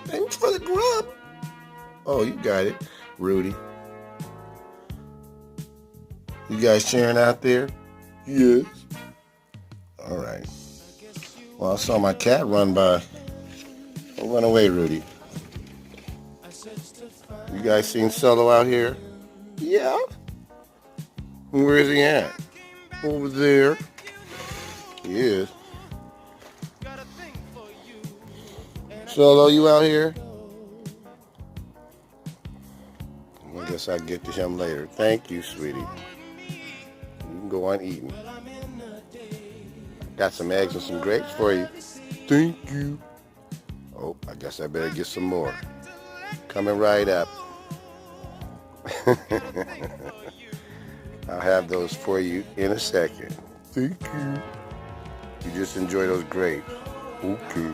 Thanks for the grub. Oh, you got it, Rudy. You guys sharing out there? Yes. All right. Well, I saw my cat run by. Oh, run away, Rudy. You guys seen Solo out here? Yeah. Where is he at? Over there. He is. Solo, you out here? I guess I'll get to him later. Thank you, sweetie. You can go on eating. Got some eggs and some grapes for you. Thank you. Oh, I guess I better get some more. Coming right up. I'll have those for you in a second. Thank you. You just enjoy those grapes. Okay.